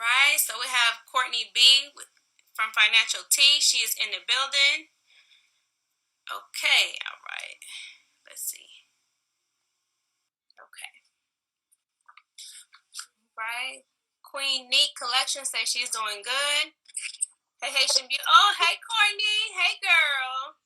right, so we have Courtney B from Financial T. She is in the building. Okay, all right. Let's see. Okay, right. Queen Neat Collection says she's doing good. Hey, Haitian Beauty. Oh, hey, Courtney. Hey, girl.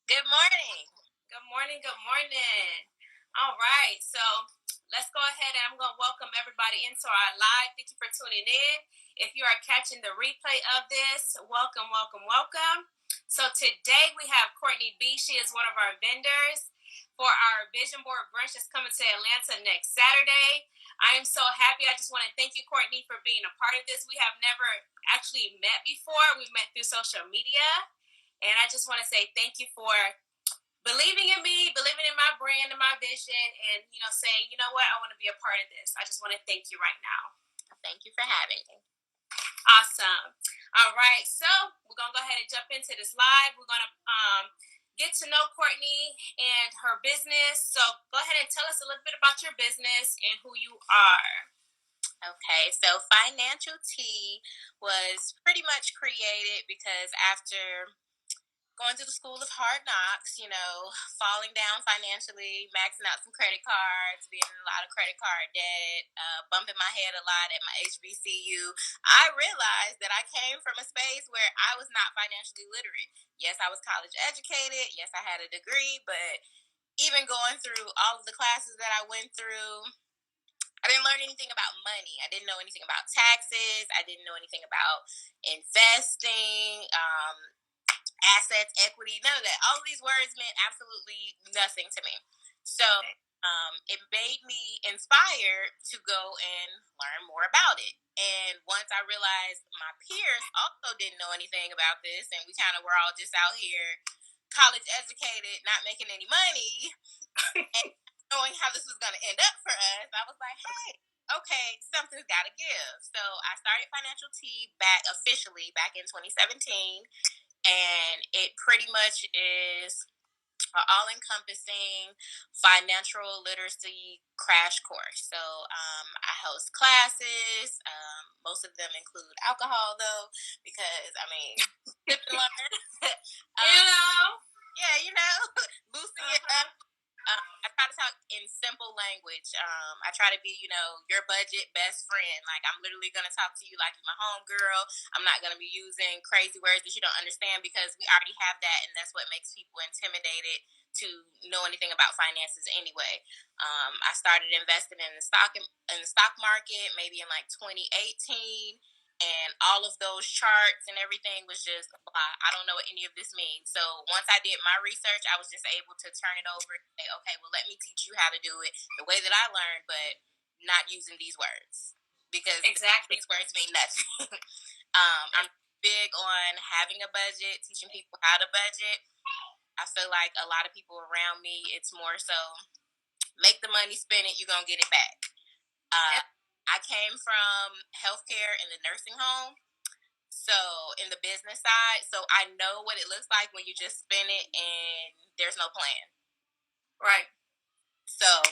Good morning. Good morning. Good morning. All right, so let's go ahead and I'm going to welcome everybody into our live. Thank you for tuning in. If you are catching the replay of this, welcome, welcome, welcome. So today we have Courtney B. She is one of our vendors for our vision board brunch that's coming to Atlanta next Saturday. I am so happy. I just want to thank you, Courtney, for being a part of this. We have never actually met before. We've met through social media. And I just want to say thank you for believing in me, believing in my brand and my vision, and saying, you know what, I want to be a part of this. I just want to thank you right now. Thank you for having me. Awesome. All right, so we're gonna go ahead and jump into this live. We're gonna get to know Courtney and her business. So go ahead and tell us a little bit about your business and who you are. Okay, so Financial Tea was pretty much created because after going through the school of hard knocks, falling down financially, maxing out some credit cards, being in a lot of credit card debt, bumping my head a lot at my HBCU, I realized that I came from a space where I was not financially literate. Yes, I was college educated. Yes, I had a degree, but even going through all of the classes that I went through, I didn't learn anything about money. I didn't know anything about taxes. I didn't know anything about investing, assets, equity, none of that. All of these words meant absolutely nothing to me. So it made me inspired to go and learn more about it. And once I realized my peers also didn't know anything about this, and we kind of were all just out here college educated, not making any money, and knowing how this was going to end up for us, I was like, hey, okay, something's got to give. So I started Financial Tea back officially back in 2017, and it pretty much is an all-encompassing financial literacy crash course. So I host classes. Most of them include alcohol, though, because sip and learn. Yeah, loosen it up. I try to talk in simple language. I try to be, your budget best friend. Like, I'm literally going to talk to you like you're my homegirl. I'm not going to be using crazy words that you don't understand because we already have that, and that's what makes people intimidated to know anything about finances anyway. I started investing in the stock market maybe in like 2018, and all of those charts and everything was just blah. I don't know what any of this means. So once I did my research, I was just able to turn it over and say, okay, well, let me teach you how to do it the way that I learned, but not using these words because exactly these words mean nothing. I'm big on having a budget, teaching people how to budget. I feel like a lot of people around me, it's more so make the money, spend it, you're going to get it back. I came from healthcare in the nursing home, so in the business side, so I know what it looks like when you just spend it and there's no plan. Right. So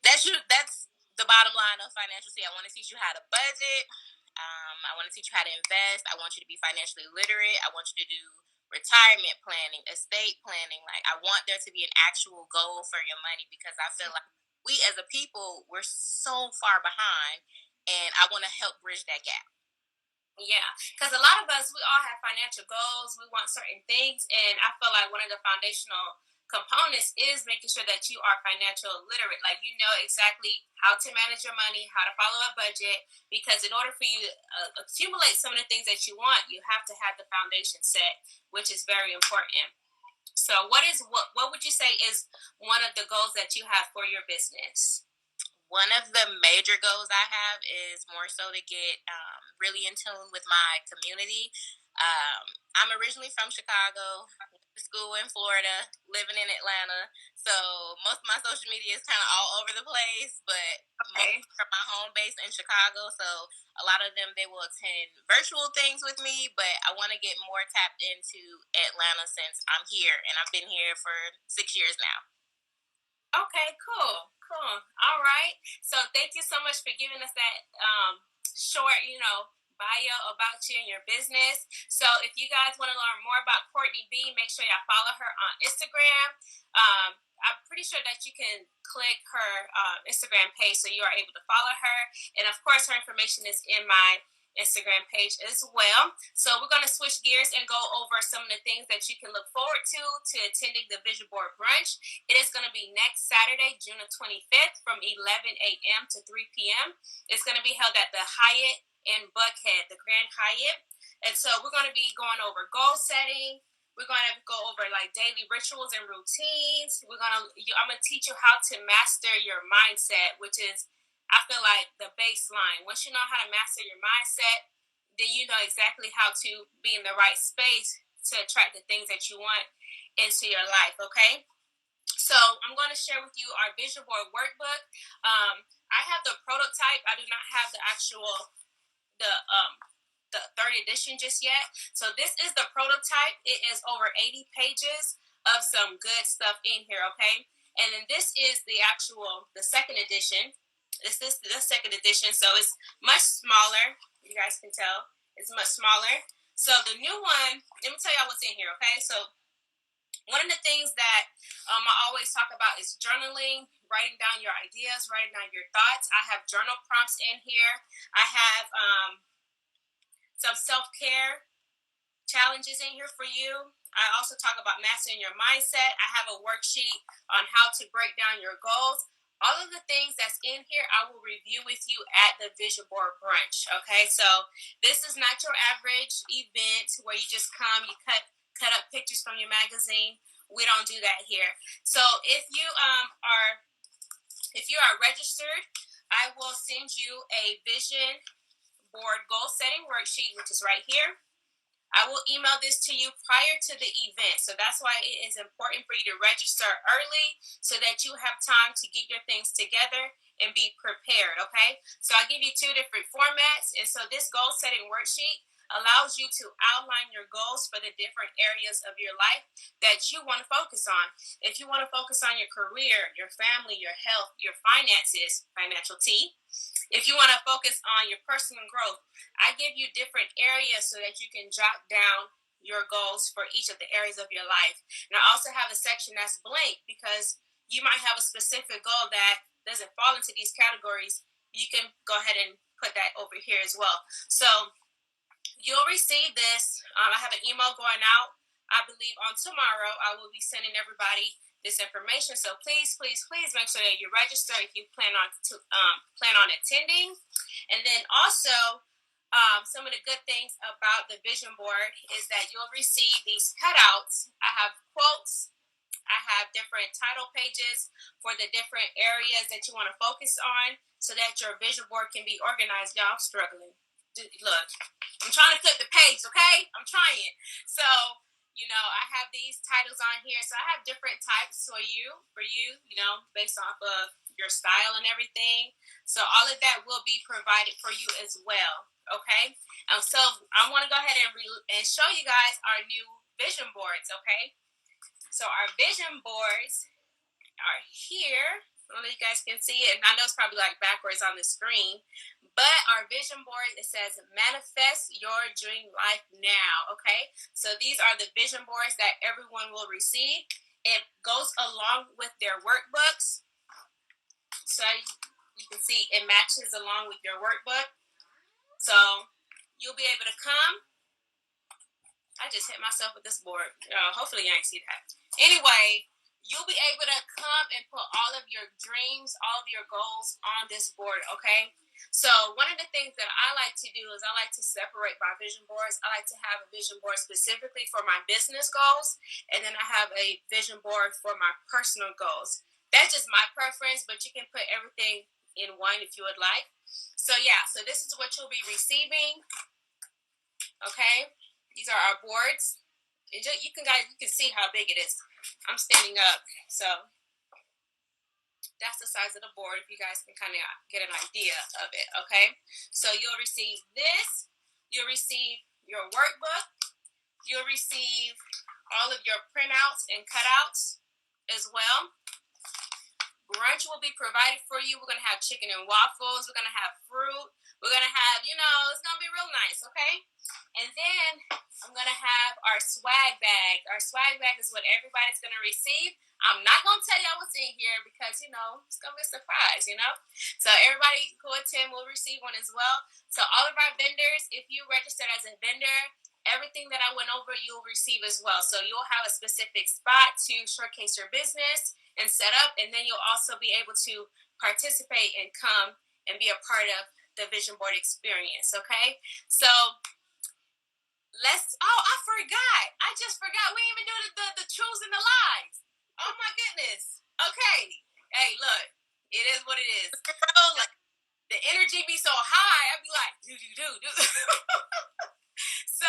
that's the bottom line of Financial Tea. I want to teach you how to budget. I want to teach you how to invest. I want you to be financially literate. I want you to do retirement planning, estate planning. Like, I want there to be an actual goal for your money because I feel like we as a people, we're so far behind, and I want to help bridge that gap. Yeah, because a lot of us, we all have financial goals. We want certain things, and I feel like one of the foundational components is making sure that you are financial literate. Like, you know exactly how to manage your money, how to follow a budget, because in order for you to accumulate some of the things that you want, you have to have the foundation set, which is very important. So what would you say is one of the goals that you have for your business? One of the major goals I have is more so to get really in tune with my community. I'm originally from Chicago, went to school in Florida, living in Atlanta. So most of my social media is kind of all over the place, but most from my home base in Chicago. So a lot of them, they will attend virtual things with me, but I want to get more tapped into Atlanta since I'm here, and I've been here for 6 years now. Okay, cool. All right. So thank you so much for giving us that short, bio about you and your business. So if you guys want to learn more about Courtney B, make sure y'all follow her on Instagram. I'm pretty sure that you can click her Instagram page so you are able to follow her. And of course, her information is in my Instagram page as well. So we're going to switch gears and go over some of the things that you can look forward to attending the Vision Board Brunch. It is going to be next Saturday, June the 25th from 11 a.m. to 3 p.m. It's going to be held at the Hyatt in Buckhead, the Grand Hyatt. And so we're going to be going over goal setting. We're going to go over like daily rituals and routines. I'm going to teach you how to master your mindset, which is, I feel like, the baseline. Once you know how to master your mindset, then you know exactly how to be in the right space to attract the things that you want into your life, okay? So I'm going to share with you our vision board workbook. I have the prototype. I do not have the third edition just yet. So this is the prototype. It is over 80 pages of some good stuff in here, okay? And then this is the second edition. This is the second edition, so it's much smaller. You guys can tell it's much smaller. So the new one, let me tell y'all what's in here, okay? So one of the things that I always talk about is journaling, writing down your ideas, writing down your thoughts. I have journal prompts in here. I have some self-care challenges in here for you. I also talk about mastering your mindset. I have a worksheet on how to break down your goals. All of the things that's in here, I will review with you at the Vision Board Brunch, okay? So this is not your average event where you just come, you cut up pictures from your magazine. We don't do that here. So if you are registered, I will send you a Vision Board goal setting worksheet, which is right here. I will email this to you prior to the event. So that's why it is important for you to register early so that you have time to get your things together and be prepared, okay? So I'll give you two different formats. And so this goal setting worksheet allows you to outline your goals for the different areas of your life that you want to focus on. If you want to focus on your career, your family, your health, your finances, financial T. If you want to focus on your personal growth, I give you different areas so that you can jot down your goals for each of the areas of your life. And I also have a section that's blank because you might have a specific goal that doesn't fall into these categories. You can go ahead and put that over here as well. So you'll receive this. I have an email going out, I believe, on tomorrow. I will be sending everybody this information. So please make sure that you register if you plan on attending. And then also, some of the good things about the vision board is that you'll receive these cutouts. I have quotes. I have different title pages for the different areas that you want to focus on so that your vision board can be organized. Y'all, I'm struggling. Look, I'm trying to flip the page, okay? I'm trying. So, I have these titles on here. So I have different types for you, based off of your style and everything. So all of that will be provided for you as well, okay? So I want to go ahead and show you guys our new vision boards, okay? So our vision boards are here. I don't know if you guys can see it. And I know it's probably like backwards on the screen. But our vision board, it says, manifest your dream life now, okay? So these are the vision boards that everyone will receive. It goes along with their workbooks. So you can see it matches along with your workbook. So you'll be able to come. I just hit myself with this board. Hopefully you ain't see that. Anyway, you'll be able to come and put all of your dreams, all of your goals on this board, okay? So one of the things that I like to do is I like to separate my vision boards. I like to have a vision board specifically for my business goals, and then I have a vision board for my personal goals. That's just my preference, but you can put everything in one if you would like. So yeah, so this is what you'll be receiving, okay? These are our boards. And you can see how big it is. I'm standing up, so that's the size of the board. If you guys can kind of get an idea of it, okay? So you'll receive this. You'll receive your workbook. You'll receive all of your printouts and cutouts as well. Brunch will be provided for you. We're going to have chicken and waffles. We're going to have fruit. We're going to have, our swag bag. Our swag bag is what everybody's going to receive. I'm not going to tell y'all what's in here because, it's going to be a surprise. So everybody who attend will receive one as well. So all of our vendors, if you registered as a vendor, everything that I went over, you'll receive as well. So you'll have a specific spot to showcase your business and set up, and then you'll also be able to participate and come and be a part of the vision board experience. Okay, so I forgot. I just forgot. We didn't even do the truths and the lies. Oh my goodness. Okay. Hey, look, it is what it is. The energy be so high. I'd be like, do. So,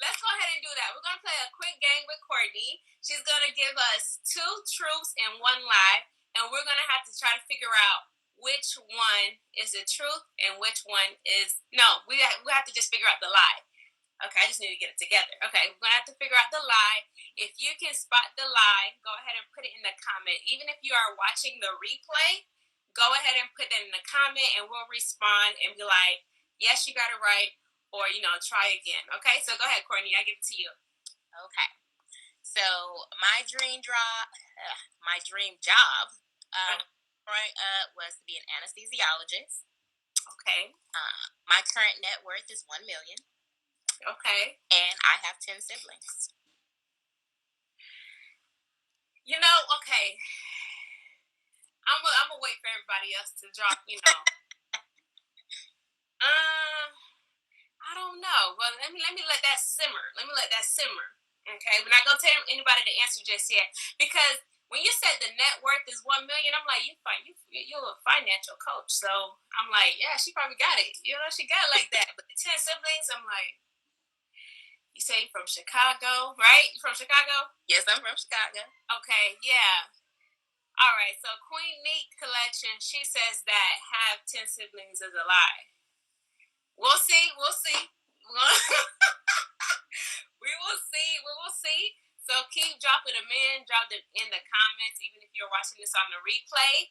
let's go ahead and do that. We're gonna play a quick game with Courtney. She's gonna give us 2 truths and 1 lie, and we're gonna have to try to figure out which one is the truth and which one is no. We have to just figure out the lie. Okay, I just need to get it together. Okay, we're gonna have to figure out the lie. If you can spot the lie, go ahead and put it in the comment. Even if you are watching the replay, go ahead and put it in the comment, and we'll respond and be like, "Yes, you got it right," or try again. Okay, so go ahead, Courtney. I give it to you. Okay. So my dream job, growing up was to be an anesthesiologist. Okay. My current net worth is $1 million. Okay. And I have 10 siblings. Okay. I'm gonna wait for everybody else to drop. I don't know. Well, let me let that simmer. Okay, we're not gonna tell anybody the answer just yet because when you said the net worth is $1 million, I'm like, you're a financial coach, so I'm like, yeah, she probably got it. She got it like that. But the 10 siblings, I'm like, you say you're from Chicago, right? You from Chicago? Yes, I'm from Chicago. Okay, yeah. All right, so Queen Neat Collection, she says that have 10 siblings is a lie. We'll see. We will see. So keep dropping them in. Drop them in the comments, even if you're watching this on the replay,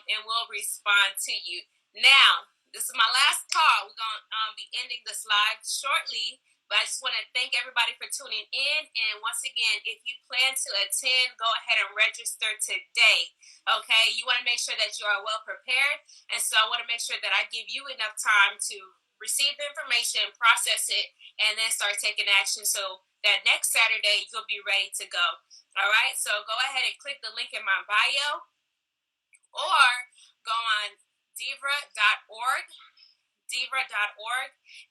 and we'll respond to you. Now, this is my last call. We're going to be ending this live shortly. But I just want to thank everybody for tuning in. And once again, if you plan to attend, go ahead and register today. Okay? You want to make sure that you are well prepared. And so I want to make sure that I give you enough time to receive the information, process it, and then start taking action so that next Saturday you'll be ready to go. All right? So go ahead and click the link in my bio or go on divra.org,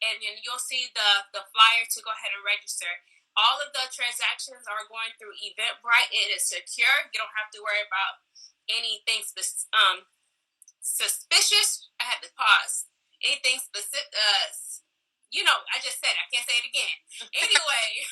and then you'll see the flyer to go ahead and register. All of the transactions are going through Eventbrite. It is secure. You don't have to worry about anything suspicious. I had to pause. Anything specific, I just said it. I can't say it again. Anyway,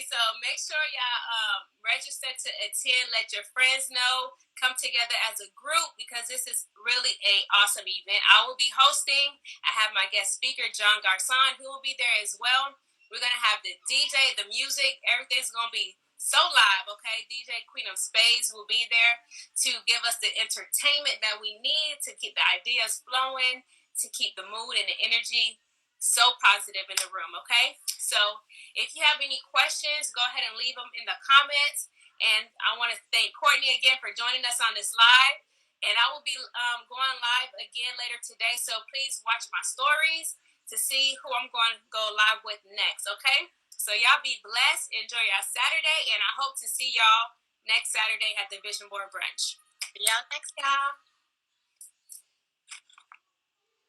so make sure y'all register to attend. Let your friends know. Come together as a group because this is really a awesome event. I will be hosting. I have my guest speaker, John Garcon, who will be there as well. We're going to have the DJ, the music. Everything's going to be so live, okay? DJ Queen of Spades will be there to give us the entertainment that we need to keep the ideas flowing, to keep the mood and the energy so positive in the room, okay? So if you have any questions, go ahead and leave them in the comments. And I want to thank Courtney again for joining us on this live. And I will be going live again later today. So please watch my stories to see who I'm going to go live with next, okay? So y'all be blessed. Enjoy your Saturday. And I hope to see y'all next Saturday at the Vision Board Brunch. Y'all next, y'all.